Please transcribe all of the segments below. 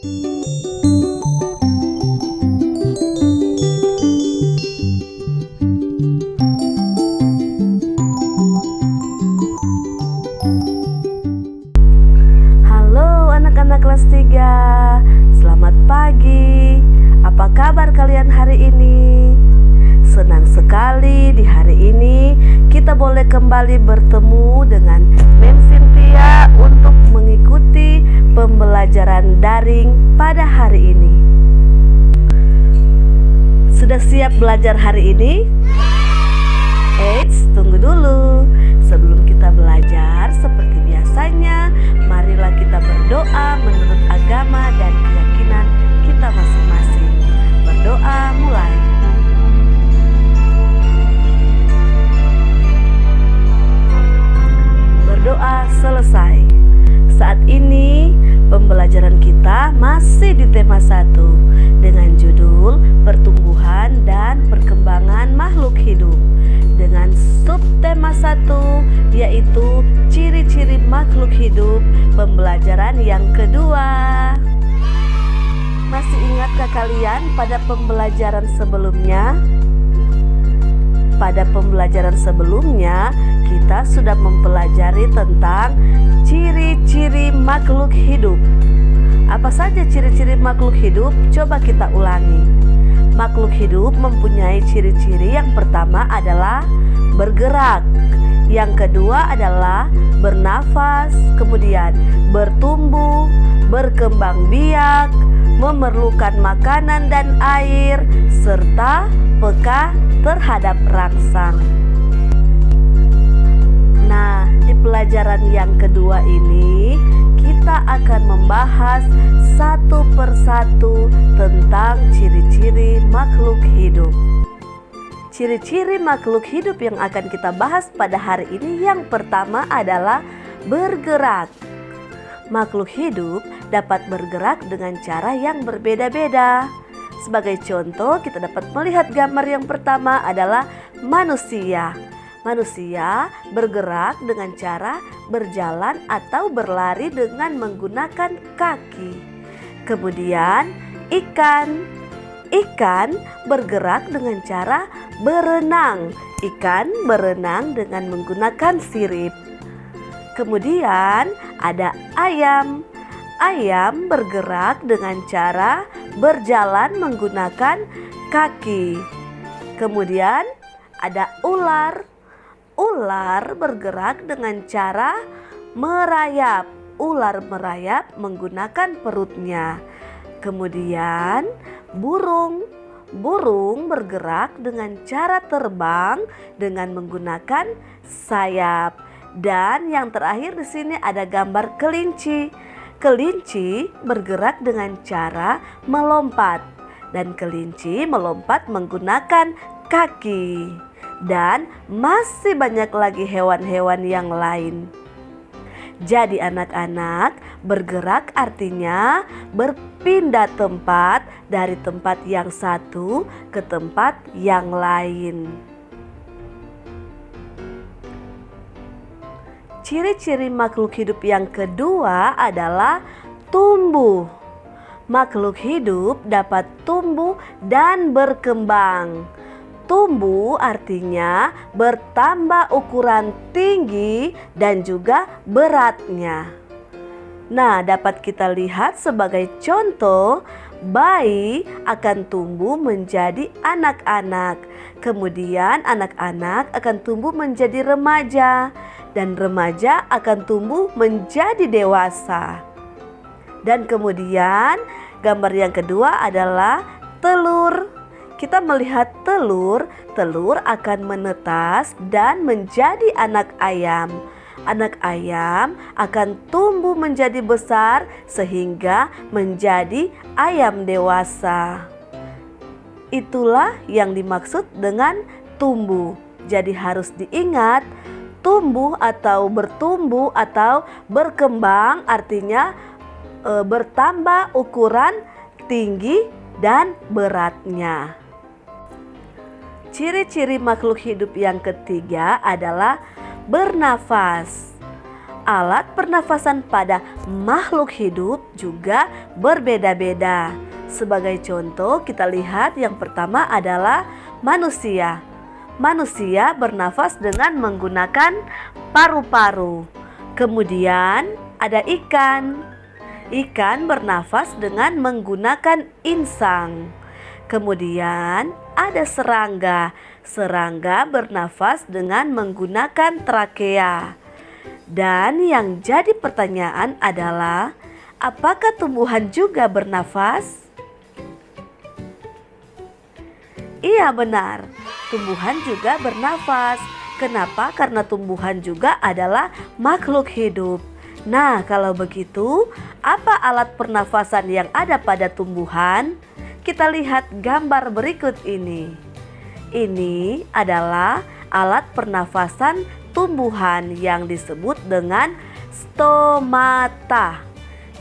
Halo anak-anak kelas 3, selamat pagi. Apa kabar kalian hari ini? Senang sekali di hari ini kita boleh kembali bertemu dengan Mem Cynthia untuk mengikuti pembelajaran daring pada hari ini. Sudah siap belajar hari ini? Eits, tunggu dulu. Sebelum kita belajar, seperti biasanya, marilah kita berdoa menurut agama dan keyakinan kita masing-masing. Berdoa mulai. Berdoa selesai. Saat ini pembelajaran kita masih di tema 1 dengan judul pertumbuhan dan perkembangan makhluk hidup, dengan subtema 1 yaitu ciri-ciri makhluk hidup, pembelajaran yang kedua. Masih ingatkah kalian pada pembelajaran sebelumnya? Pada pembelajaran sebelumnya kita sudah mempelajari tentang ciri-ciri makhluk hidup. Apa saja ciri-ciri makhluk hidup? Coba kita ulangi. Makhluk hidup mempunyai ciri-ciri. Yang pertama adalah bergerak, yang kedua adalah bernafas, kemudian bertumbuh, berkembang biak, memerlukan makanan dan air, serta peka terhadap rangsang. Nah, di pelajaran yang kedua ini kita akan membahas satu persatu tentang ciri-ciri makhluk hidup. Ciri-ciri makhluk hidup yang akan kita bahas pada hari ini yang pertama adalah bergerak. Makhluk hidup dapat bergerak dengan cara yang berbeda-beda. Sebagai contoh, kita dapat melihat gambar yang pertama adalah manusia. Manusia bergerak dengan cara berjalan atau berlari dengan menggunakan kaki. Kemudian ikan. Ikan bergerak dengan cara berenang. Ikan berenang dengan menggunakan sirip. Kemudian ada ayam. Ayam bergerak dengan cara berjalan menggunakan kaki. Kemudian ada ular. Ular bergerak dengan cara merayap. Ular merayap menggunakan perutnya. Kemudian burung. Burung bergerak dengan cara terbang dengan menggunakan sayap. Dan yang terakhir di sini ada gambar kelinci. Kelinci bergerak dengan cara melompat, dan kelinci melompat menggunakan kaki. Dan masih banyak lagi hewan-hewan yang lain. Jadi anak-anak, bergerak artinya berpindah tempat dari tempat yang satu ke tempat yang lain. Ciri-ciri makhluk hidup yang kedua adalah tumbuh. Makhluk hidup dapat tumbuh dan berkembang. Tumbuh artinya bertambah ukuran tinggi dan juga beratnya. Nah, dapat kita lihat sebagai contoh, bayi akan tumbuh menjadi anak-anak. Kemudian anak-anak akan tumbuh menjadi remaja. Dan remaja akan tumbuh menjadi dewasa. Dan kemudian gambar yang kedua adalah telur. Kita melihat telur akan menetas dan menjadi anak ayam. Anak ayam akan tumbuh menjadi besar sehingga menjadi ayam dewasa. Itulah yang dimaksud dengan tumbuh. Jadi harus diingat, tumbuh atau bertumbuh atau berkembang artinya bertambah ukuran, tinggi, dan beratnya. Ciri-ciri makhluk hidup yang ketiga adalah bernafas. alat pernafasan pada makhluk hidup juga berbeda-beda. Sebagai contoh, kita lihat yang pertama adalah manusia. Manusia bernafas dengan menggunakan paru-paru. Kemudian ada ikan. Ikan bernafas dengan menggunakan insang. Kemudian ada serangga. Serangga bernafas dengan menggunakan trakea. Dan yang jadi pertanyaan adalah, apakah tumbuhan juga bernafas? Iya, benar. Tumbuhan juga bernafas. Kenapa? Karena tumbuhan juga adalah makhluk hidup. Nah, kalau begitu, apa alat pernafasan yang ada pada tumbuhan? Kita lihat gambar berikut ini. Ini adalah alat pernafasan tumbuhan yang disebut dengan stomata.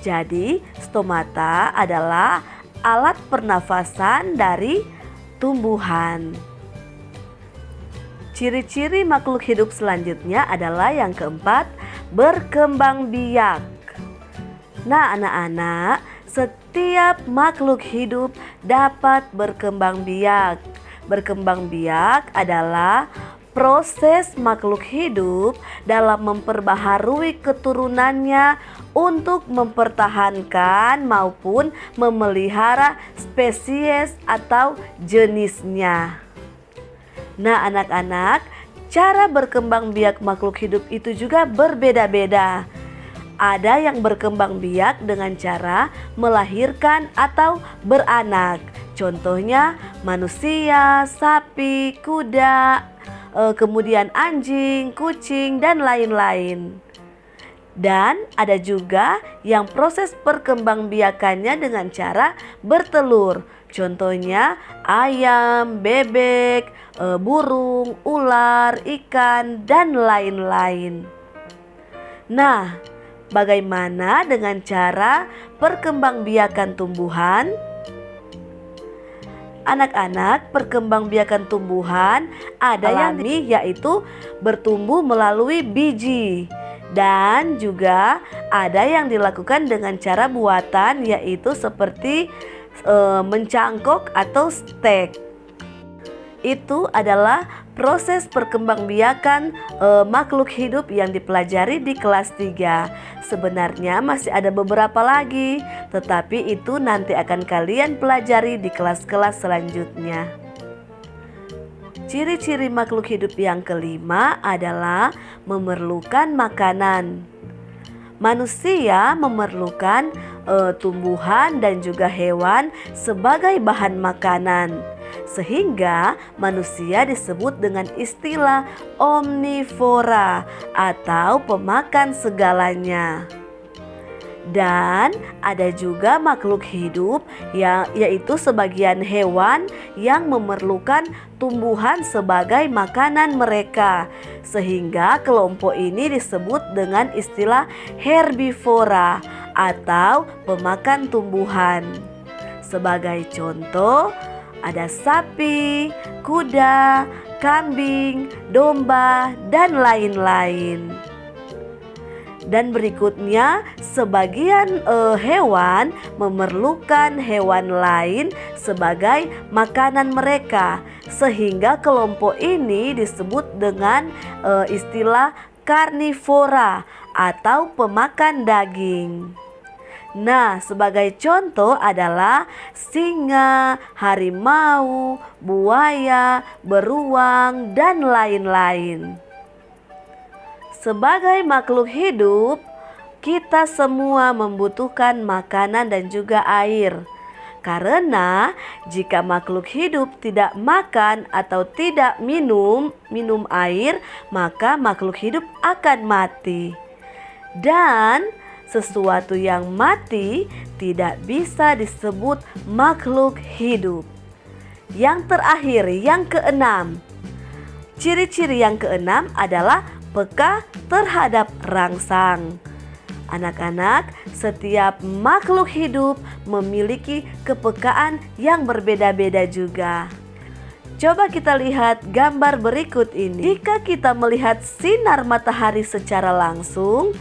Jadi, stomata adalah alat pernafasan dari tumbuhan. Ciri-ciri makhluk hidup selanjutnya adalah yang keempat, berkembang biak. Nah, anak-anak, setiap makhluk hidup dapat berkembang biak. Berkembang biak adalah proses makhluk hidup dalam memperbaharui keturunannya untuk mempertahankan maupun memelihara spesies atau jenisnya. Nah, anak-anak, cara berkembang biak makhluk hidup itu juga berbeda-beda. Ada yang berkembang biak dengan cara melahirkan atau beranak. Contohnya manusia, sapi, kuda, kemudian anjing, kucing, dan lain-lain. Dan ada juga yang proses perkembangbiakannya dengan cara bertelur. Contohnya ayam, bebek, burung, ular, ikan, dan lain-lain. Nah, bagaimana dengan cara perkembangbiakan tumbuhan? Anak-anak, perkembangbiakan tumbuhan ada yang yaitu bertumbuh melalui biji. Dan juga ada yang dilakukan dengan cara buatan, yaitu seperti mencangkok atau stek. Itu adalah proses perkembangbiakan makhluk hidup yang dipelajari di kelas 3. Sebenarnya masih ada beberapa lagi, tetapi itu nanti akan kalian pelajari di kelas-kelas selanjutnya. Ciri-ciri makhluk hidup yang kelima adalah memerlukan makanan. Manusia memerlukan tumbuhan dan juga hewan sebagai bahan makanan. Sehingga manusia disebut dengan istilah omnivora atau pemakan segalanya. Dan ada juga makhluk hidup yaitu sebagian hewan yang memerlukan tumbuhan sebagai makanan mereka. Sehingga kelompok ini disebut dengan istilah herbivora atau pemakan tumbuhan. Sebagai contoh, ada sapi, kuda, kambing, domba, dan lain-lain. Dan berikutnya, sebagian hewan memerlukan hewan lain sebagai makanan mereka, sehingga kelompok ini disebut dengan istilah karnivora atau pemakan daging. Nah, sebagai contoh adalah singa, harimau, buaya, beruang, dan lain-lain. Sebagai makhluk hidup, kita semua membutuhkan makanan dan juga air. Karena jika makhluk hidup tidak makan atau tidak minum air, maka makhluk hidup akan mati. Dan sesuatu yang mati tidak bisa disebut makhluk hidup. Yang terakhir, yang keenam. Ciri-ciri yang keenam adalah peka terhadap rangsang. Anak-anak, setiap makhluk hidup memiliki kepekaan yang berbeda-beda juga. Coba kita lihat gambar berikut ini. Jika kita melihat sinar matahari secara langsung,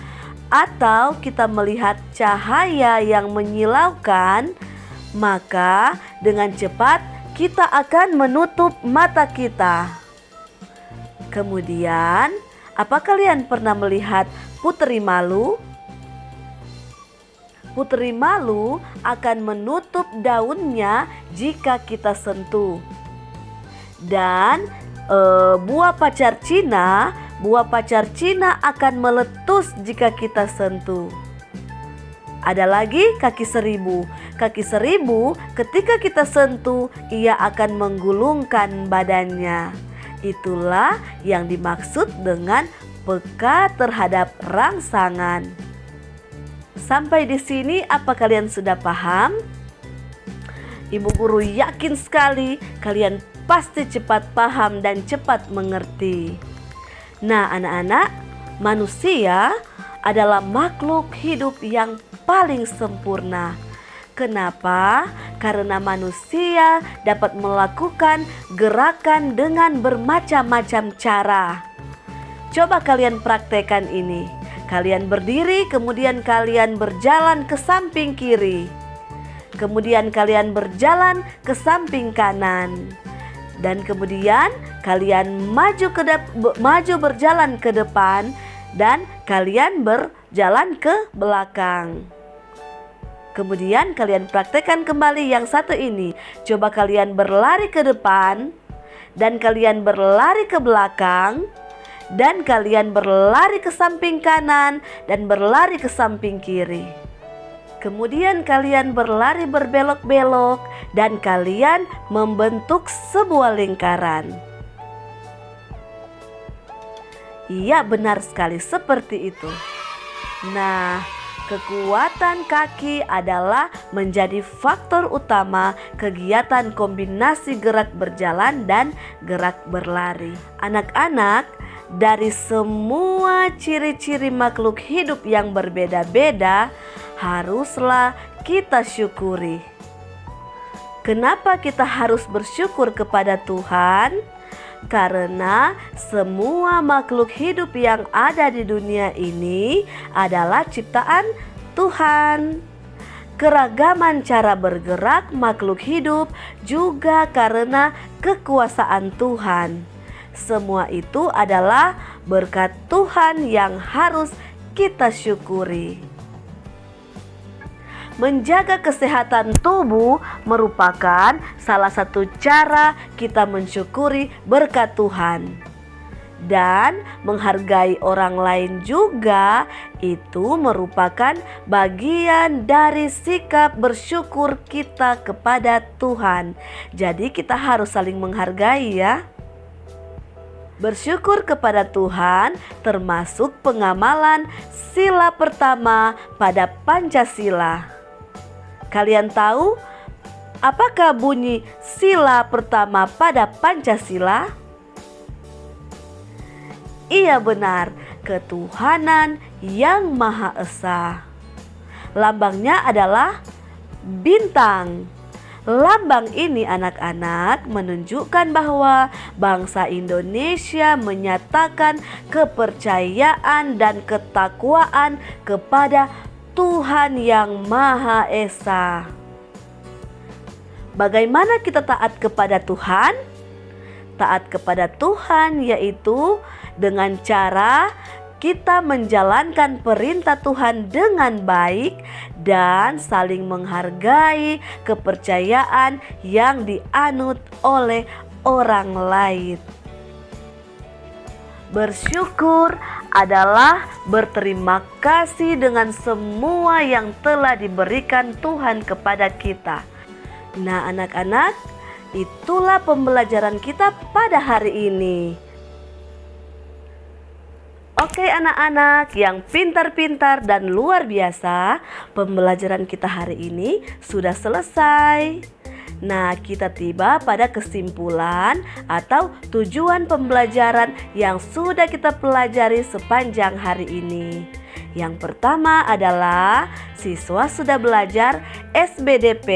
atau kita melihat cahaya yang menyilaukan, maka dengan cepat kita akan menutup mata kita. Kemudian, apa kalian pernah melihat puteri malu? Puteri malu akan menutup daunnya jika kita sentuh. Dan buah pacar Cina akan meletus jika kita sentuh. Ada lagi kaki seribu. Kaki seribu ketika kita sentuh, ia akan menggulungkan badannya. Itulah yang dimaksud dengan peka terhadap rangsangan. Sampai di sini apa kalian sudah paham? Ibu guru yakin sekali kalian pasti cepat paham dan cepat mengerti. Nah, anak-anak, manusia adalah makhluk hidup yang paling sempurna. Kenapa? Karena manusia dapat melakukan gerakan dengan bermacam-macam cara. Coba kalian praktekkan ini. Kalian berdiri, kemudian kalian berjalan ke samping kiri. Kemudian kalian berjalan ke samping kanan. Dan kemudian kalian maju berjalan ke depan dan kalian berjalan ke belakang. Kemudian kalian praktekkan kembali yang satu ini. Coba kalian berlari ke depan dan kalian berlari ke belakang. Dan kalian berlari ke samping kanan dan berlari ke samping kiri. Kemudian kalian berlari berbelok-belok dan kalian membentuk sebuah lingkaran. Iya, benar sekali seperti itu. Nah, kekuatan kaki adalah menjadi faktor utama kegiatan kombinasi gerak berjalan dan gerak berlari. Anak-anak, dari semua ciri-ciri makhluk hidup yang berbeda-beda, haruslah kita syukuri. Kenapa kita harus bersyukur kepada Tuhan? Karena semua makhluk hidup yang ada di dunia ini adalah ciptaan Tuhan. Keragaman cara bergerak makhluk hidup juga karena kekuasaan Tuhan. Semua itu adalah berkat Tuhan yang harus kita syukuri. Menjaga kesehatan tubuh merupakan salah satu cara kita mensyukuri berkat Tuhan. Dan menghargai orang lain juga itu merupakan bagian dari sikap bersyukur kita kepada Tuhan. Jadi kita harus saling menghargai ya. Bersyukur kepada Tuhan termasuk pengamalan sila pertama pada Pancasila. Kalian tahu apakah bunyi sila pertama pada Pancasila? Iya benar, ketuhanan yang Maha Esa. Lambangnya adalah bintang. Lambang ini anak-anak menunjukkan bahwa bangsa Indonesia menyatakan kepercayaan dan ketakwaan kepada Tuhan yang Maha Esa. Bagaimana kita taat kepada Tuhan? Taat kepada Tuhan yaitu dengan cara kita menjalankan perintah Tuhan dengan baik dan saling menghargai kepercayaan yang dianut oleh orang lain. Bersyukur adalah berterima kasih dengan semua yang telah diberikan Tuhan kepada kita. Nah, anak-anak, itulah pembelajaran kita pada hari ini. Oke anak-anak yang pintar-pintar dan luar biasa, pembelajaran kita hari ini sudah selesai. Nah, kita tiba pada kesimpulan atau tujuan pembelajaran yang sudah kita pelajari sepanjang hari ini. Yang pertama adalah siswa sudah belajar SBDP.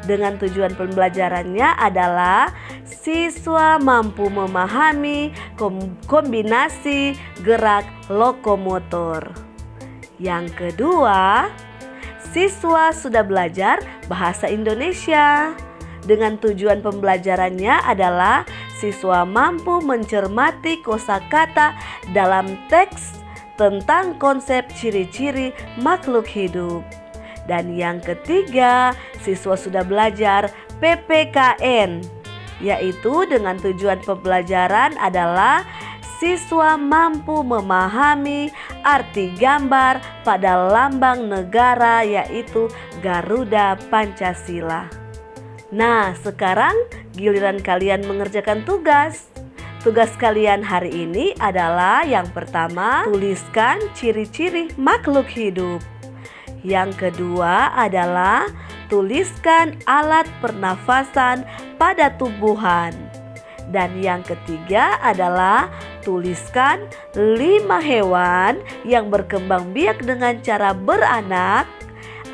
Dengan tujuan pembelajarannya adalah siswa mampu memahami kombinasi gerak lokomotor. Yang kedua, siswa sudah belajar bahasa Indonesia. Dengan tujuan pembelajarannya adalah siswa mampu mencermati kosakata dalam teks tentang konsep ciri-ciri makhluk hidup. Dan yang ketiga, siswa sudah belajar PPKN, yaitu dengan tujuan pembelajaran adalah siswa mampu memahami arti gambar pada lambang negara, yaitu Garuda Pancasila. Nah, sekarang giliran kalian mengerjakan tugas. Tugas kalian hari ini adalah yang pertama, tuliskan ciri-ciri makhluk hidup. Yang kedua adalah tuliskan alat pernafasan pada tumbuhan. Dan yang ketiga adalah tuliskan 5 hewan yang berkembang biak dengan cara beranak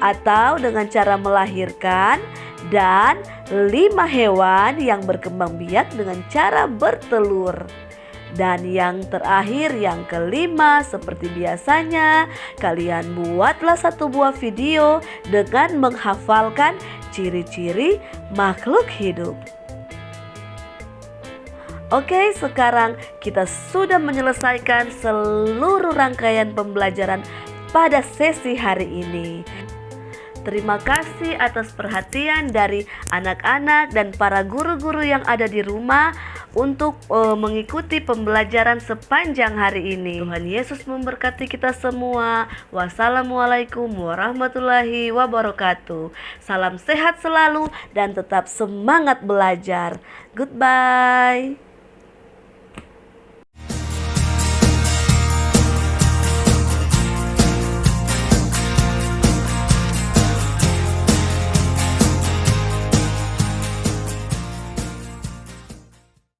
atau dengan cara melahirkan, dan 5 hewan yang berkembang biak dengan cara bertelur. Dan yang terakhir, yang kelima, seperti biasanya, kalian buatlah satu buah video dengan menghafalkan ciri-ciri makhluk hidup. Oke, sekarang kita sudah menyelesaikan seluruh rangkaian pembelajaran pada sesi hari ini. Terima kasih atas perhatian dari anak-anak dan para guru-guru yang ada di rumah untuk mengikuti pembelajaran sepanjang hari ini. Tuhan Yesus memberkati kita semua. Wassalamualaikum warahmatullahi wabarakatuh. Salam sehat selalu dan tetap semangat belajar. Goodbye.